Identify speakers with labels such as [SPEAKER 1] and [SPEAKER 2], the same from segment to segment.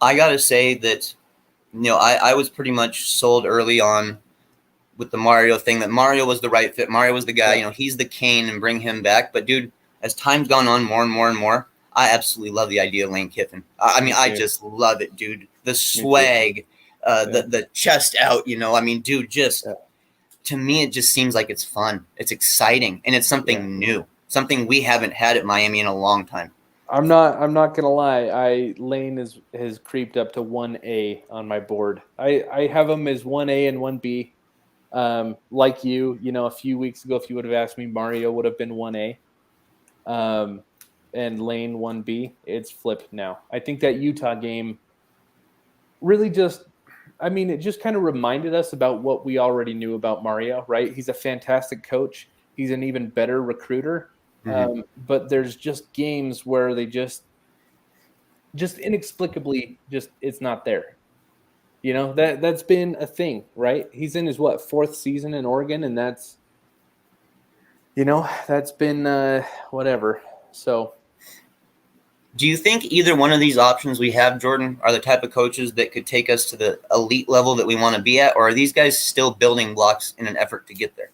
[SPEAKER 1] I got to say that, I was pretty much sold early on with the Mario thing, that Mario was the right fit. Mario was the guy, he's the Kane, and bring him back. But, dude, as time's gone on more and more and more, I absolutely love the idea of Lane Kiffin. I mean, I just love it, dude. The swag, the chest out, dude, just to me, it just seems like it's fun. It's exciting, and it's something new, something we haven't had at Miami in a long time.
[SPEAKER 2] I'm not gonna lie. Lane has creeped up to 1A on my board. I have him as 1A and 1B. Like you, a few weeks ago, if you would have asked me, Mario would have been 1A. And Lane 1B. It's flipped now. I think that Utah game really it just kind of reminded us about what we already knew about Mario, right? He's a fantastic coach. He's an even better recruiter. Mm-hmm. But there's just games where they just inexplicably it's not there. That's been a thing, right? He's in his fourth season in Oregon, and that's been whatever. So
[SPEAKER 1] do you think either one of these options we have, Jordan, are the type of coaches that could take us to the elite level that we want to be at, or are these guys still building blocks in an effort to get there?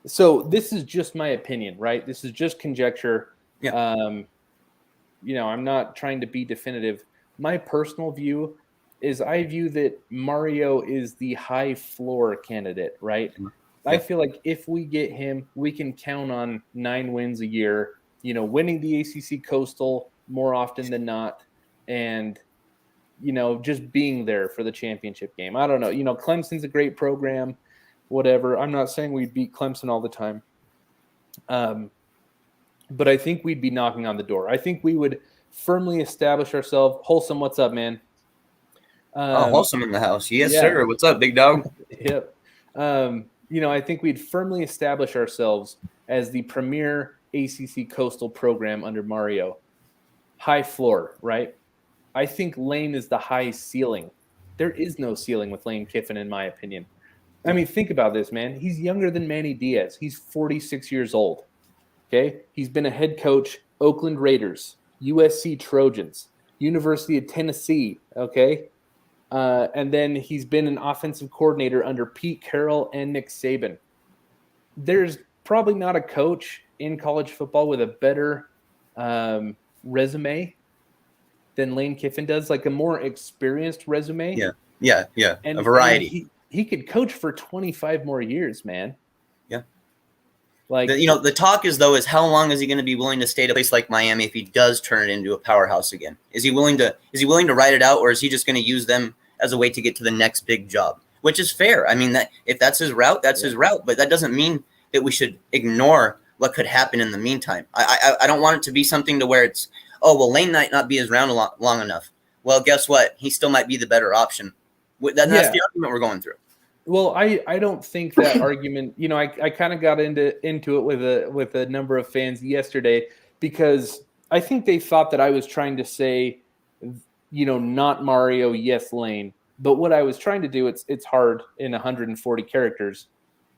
[SPEAKER 2] So this is just my opinion, right? This is just conjecture.
[SPEAKER 1] Yeah.
[SPEAKER 2] I'm not trying to be definitive. My personal view is I view that Mario is the high floor candidate, right? Yeah. I feel like if we get him, we can count on 9 wins a year, winning the ACC Coastal more often than not, and, just being there for the championship game. I don't know. Clemson's a great program, whatever. I'm not saying we'd beat Clemson all the time. But I think we'd be knocking on the door. I think we would firmly establish ourselves. Wholesome, what's up, man?
[SPEAKER 1] Wholesome in the house. Yes, sir. What's up, big dog?
[SPEAKER 2] Yep. I think we'd firmly establish ourselves as the premier ACC Coastal program under Mario. High floor, right? I think Lane is the high ceiling. There is no ceiling with Lane Kiffin, in my opinion. I mean, think about this, man. He's younger than Manny Diaz. He's 46 years old. Okay? He's been a head coach, Oakland Raiders, USC Trojans, University of Tennessee, okay? And then he's been an offensive coordinator under Pete Carroll and Nick Saban. There's probably not a coach in college football with a better resume than Lane Kiffin does, like a more experienced resume.
[SPEAKER 1] Yeah. And a variety.
[SPEAKER 2] He could coach for 25 more years, man.
[SPEAKER 1] Yeah.
[SPEAKER 2] Like
[SPEAKER 1] the talk is how long is he going to be willing to stay at a place like Miami if he does turn it into a powerhouse again? Is he willing to ride it out, or is he just going to use them as a way to get to the next big job? Which is fair. I mean, that if that's his route, that's his route. But that doesn't mean that we should ignore what could happen in the meantime. I don't want it to be something to where it's, Lane might not be around long enough. Well, guess what? He still might be the better option. That's the argument we're going through.
[SPEAKER 2] Well, I don't think that argument. I kind of got into it with a number of fans yesterday because I think they thought that I was trying to say, not Mario, yes, Lane. But what I was trying to do, it's hard in 140 characters,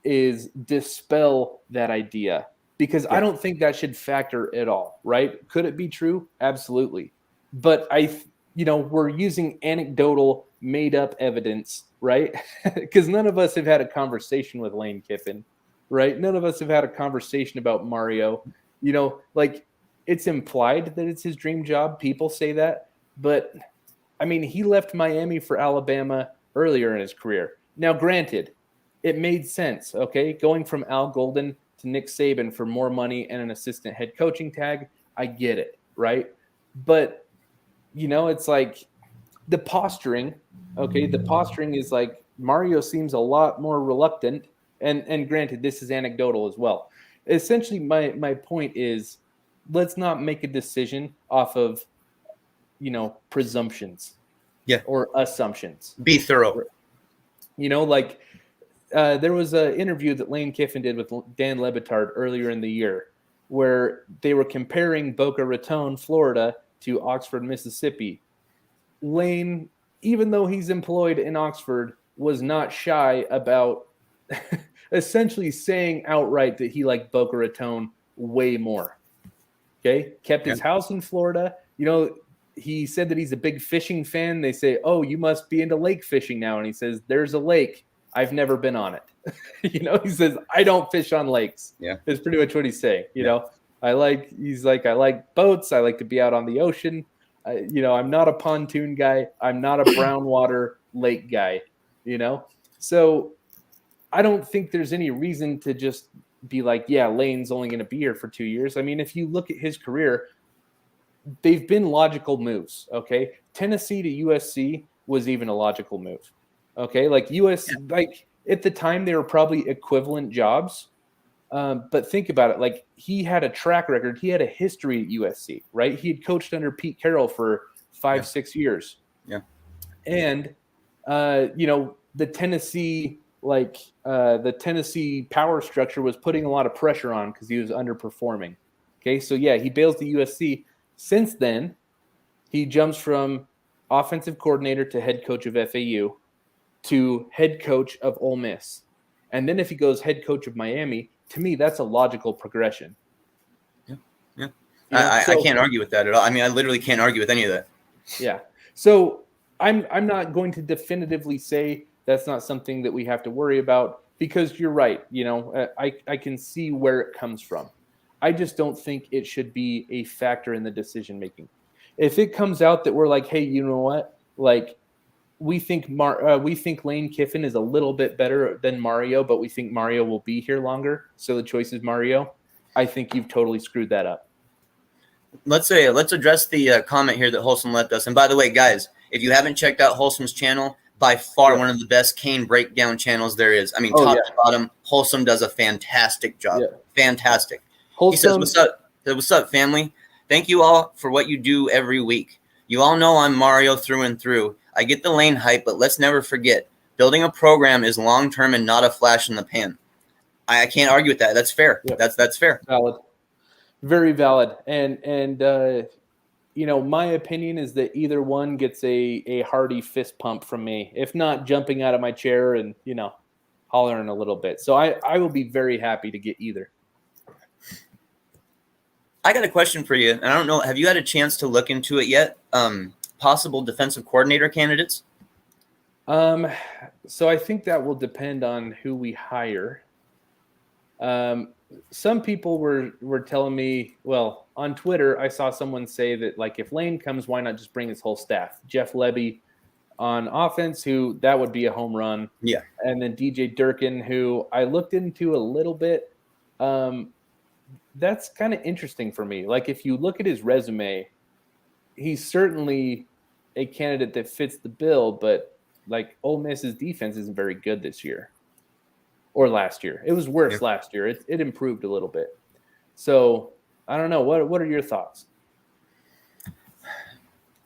[SPEAKER 2] is dispel that idea because I don't think that should factor at all, right? Could it be true? Absolutely. But we're using anecdotal, made-up evidence, right? Because none of us have had a conversation with Lane Kiffin, right? None of us have had a conversation about Mario. It's implied that it's his dream job. People say that. But, I mean, he left Miami for Alabama earlier in his career. Now, granted, it made sense, okay? Going from Al Golden to Nick Saban for more money and an assistant head coaching tag, I get it, right? But, it's like the posturing, okay? The posturing is like Mario seems a lot more reluctant. And granted, this is anecdotal as well. Essentially, my point is let's not make a decision off of, presumptions or assumptions.
[SPEAKER 1] Be thorough.
[SPEAKER 2] There was an interview that Lane Kiffin did with Dan Le Batard earlier in the year where they were comparing Boca Raton, Florida to Oxford, Mississippi. Lane, even though he's employed in Oxford, was not shy about essentially saying outright that he liked Boca Raton way more. Okay, kept his house in Florida. He said that he's a big fishing fan. They say, "Oh, you must be into lake fishing now," and he says, "There's a lake. I've never been on it." He says, "I don't fish on lakes."
[SPEAKER 1] Yeah,
[SPEAKER 2] is pretty much what he's saying. I like boats. I like to be out on the ocean. I'm not a pontoon guy. I'm not a brown water lake guy. So I don't think there's any reason to just be like, yeah, Lane's only going to be here for 2 years. I mean, if you look at his career, they've been logical moves. Okay, Tennessee to USC was even a logical move. Okay, like like at the time they were probably equivalent jobs. But think about it. Like, he had a track record. He had a history at USC, right? He had coached under Pete Carroll for 5-6 years.
[SPEAKER 1] Yeah.
[SPEAKER 2] And, the Tennessee power structure was putting a lot of pressure on because he was underperforming. Okay. So yeah, he bails to USC. Since then, he jumps from offensive coordinator to head coach of FAU to head coach of Ole Miss. And then if he goes head coach of Miami, to me, that's a logical progression.
[SPEAKER 1] Yeah. I can't argue with that at all. I mean, I literally can't argue with any of that.
[SPEAKER 2] Yeah. So I'm not going to definitively say that's not something that we have to worry about, because you're right. I can see where it comes from. I just don't think it should be a factor in the decision making. If it comes out that we're like, hey, you know what? Like, we think Lane Kiffin is a little bit better than Mario, but we think Mario will be here longer, so the choice is Mario. I think you've totally screwed that up.
[SPEAKER 1] Let's address the comment here that Wholesome left us. And by the way, guys, if you haven't checked out Wholesome's channel, by far one of the best cane breakdown channels there is. I mean, top to bottom, Wholesome does a fantastic job. Yeah. Fantastic.
[SPEAKER 2] Wholesome.
[SPEAKER 1] He says, what's up, family? Thank you all for what you do every week. You all know I'm Mario through and through. I get the Lane hype, but let's never forget, building a program is long-term and not a flash in the pan. I can't argue with that. That's fair. Yep. That's fair.
[SPEAKER 2] Valid. Very valid. And my opinion is that either one gets a hearty fist pump from me, if not jumping out of my chair and, hollering a little bit. So I will be very happy to get either.
[SPEAKER 1] I got a question for you, and I don't know, have you had a chance to look into it yet? Possible defensive coordinator candidates?
[SPEAKER 2] So I think that will depend on who we hire. Some people were telling me, well, on Twitter, I saw someone say that, like, if Lane comes, why not just bring his whole staff? Jeff Lebby on offense, that would be a home run.
[SPEAKER 1] Yeah.
[SPEAKER 2] And then DJ Durkin, who I looked into a little bit. That's kind of interesting for me. Like, if you look at his resume, he's certainly a candidate that fits the bill, but like, Ole Miss's defense isn't very good this year or last year. It was worse last year. It improved a little bit. So I don't know. What are your thoughts?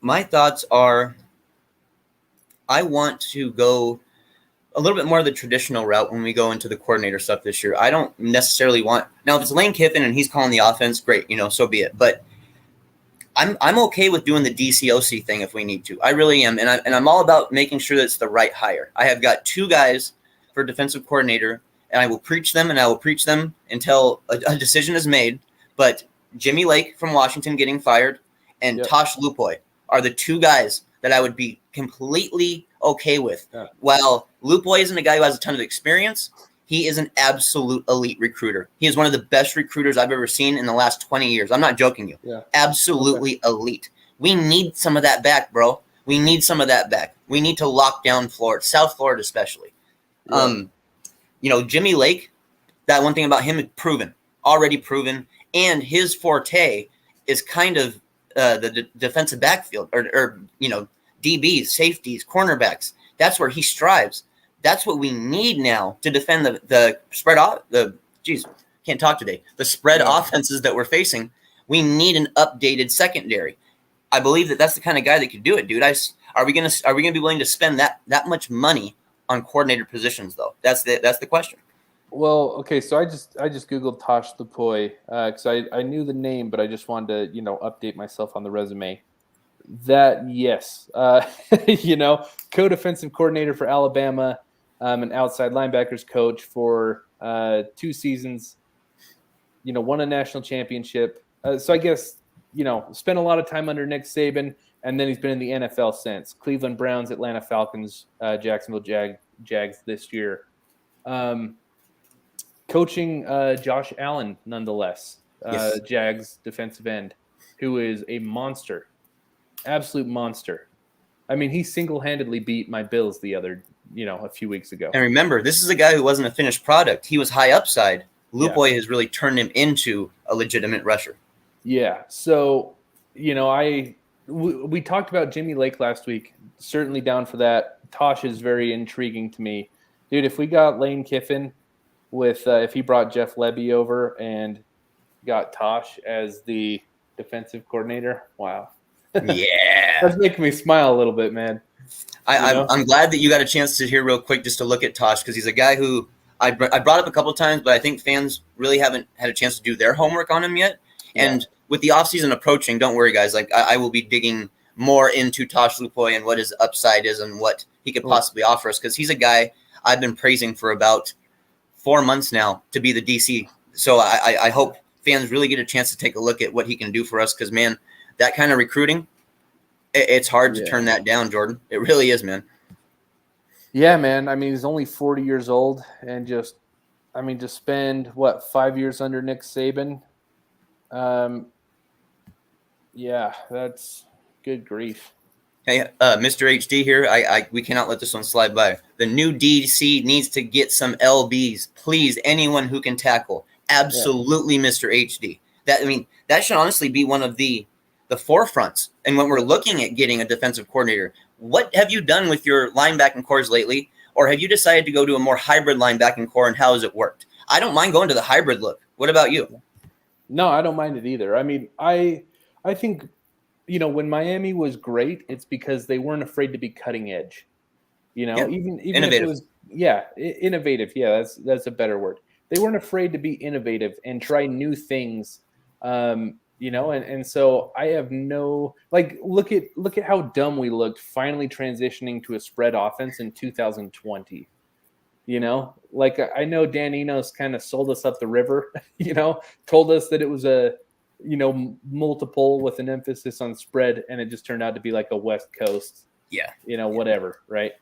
[SPEAKER 1] My thoughts are, I want to go a little bit more of the traditional route when we go into the coordinator stuff this year. I don't necessarily want – now, if it's Lane Kiffin and he's calling the offense, great, so be it. But I'm okay with doing the DCOC thing if we need to. I really am. And I'm all about making sure that it's the right hire. I have got 2 guys for defensive coordinator, and I will preach them until a decision is made. But Jimmy Lake from Washington getting fired and Tosh Lupoy are the 2 guys that I would be completely okay with. Yeah. While Lupoy isn't a guy who has a ton of experience, he is an absolute elite recruiter. He is one of the best recruiters I've ever seen in the last 20 years. I'm not joking you. Yeah. Absolutely elite. We need some of that back, bro. We need some of that back. We need to lock down Florida, South Florida especially. Yeah. Jimmy Lake, that one thing about him is already proven, and his forte is kind of the defensive backfield or DBs, safeties, cornerbacks. That's where he strives. That's what we need now to defend the spread off the spread offenses that we're facing. We need an updated secondary. I believe that's the kind of guy that could do it, dude. Are we gonna be willing to spend that much money on coordinator positions though? That's the question.
[SPEAKER 2] Well, okay, so I just Googled Tosh Lupoy because I knew the name, but I just wanted to update myself on the resume. That co-defensive coordinator for Alabama, an outside linebackers coach for 2 seasons. Won a national championship. So I guess, spent a lot of time under Nick Saban, and then he's been in the NFL since. Cleveland Browns, Atlanta Falcons, Jacksonville Jags this year. Coaching Josh Allen, nonetheless,
[SPEAKER 1] Yes.
[SPEAKER 2] Jags defensive end, who is a monster, absolute monster. I mean, he single-handedly beat my Bills a few weeks ago.
[SPEAKER 1] And remember, this is a guy who wasn't a finished product. He was high upside. Lupoy has really turned him into a legitimate rusher.
[SPEAKER 2] Yeah. So, we talked about Jimmy Lake last week. Certainly down for that. Tosh is very intriguing to me. Dude, if we got Lane Kiffin if he brought Jeff Lebby over and got Tosh as the defensive coordinator, wow.
[SPEAKER 1] Yeah.
[SPEAKER 2] That's making me smile a little bit, man.
[SPEAKER 1] I'm glad that you got a chance to hear real quick just to look at Tosh, because he's a guy who I brought up a couple of times, but I think fans really haven't had a chance to do their homework on him yet. Yeah. And with the offseason approaching, don't worry, guys. Like I will be digging more into Tosh Lupoy and what his upside is and what he could possibly offer us, because he's a guy I've been praising for about 4 months now to be the DC. So I hope fans really get a chance to take a look at what he can do for us, because, man, that kind of recruiting, it's hard to turn that down, Jordan. It really is, man.
[SPEAKER 2] Yeah, man. I mean, he's only 40 years old, and to spend 5 years under Nick Saban. Yeah, that's good grief.
[SPEAKER 1] Hey, Mr. HD here. We cannot let this one slide by. The new DC needs to get some LBs, please. Anyone who can tackle, absolutely, Mr. HD. That should honestly be one of the forefronts. And when we're looking at getting a defensive coordinator, what have you done with your linebacking cores lately? Or have you decided to go to a more hybrid linebacking core, and how has it worked? I don't mind going to the hybrid look. What about you?
[SPEAKER 2] No, I don't mind it either. I mean, I think, when Miami was great, it's because they weren't afraid to be cutting edge. Even
[SPEAKER 1] innovative.
[SPEAKER 2] If it was, innovative. Yeah, that's a better word. They weren't afraid to be innovative and try new things. And so I have look at how dumb we looked finally transitioning to a spread offense in 2020. I know Dan Enos kind of sold us up the river, told us that it was a, multiple with an emphasis on spread, and it just turned out to be like a West Coast, whatever, right?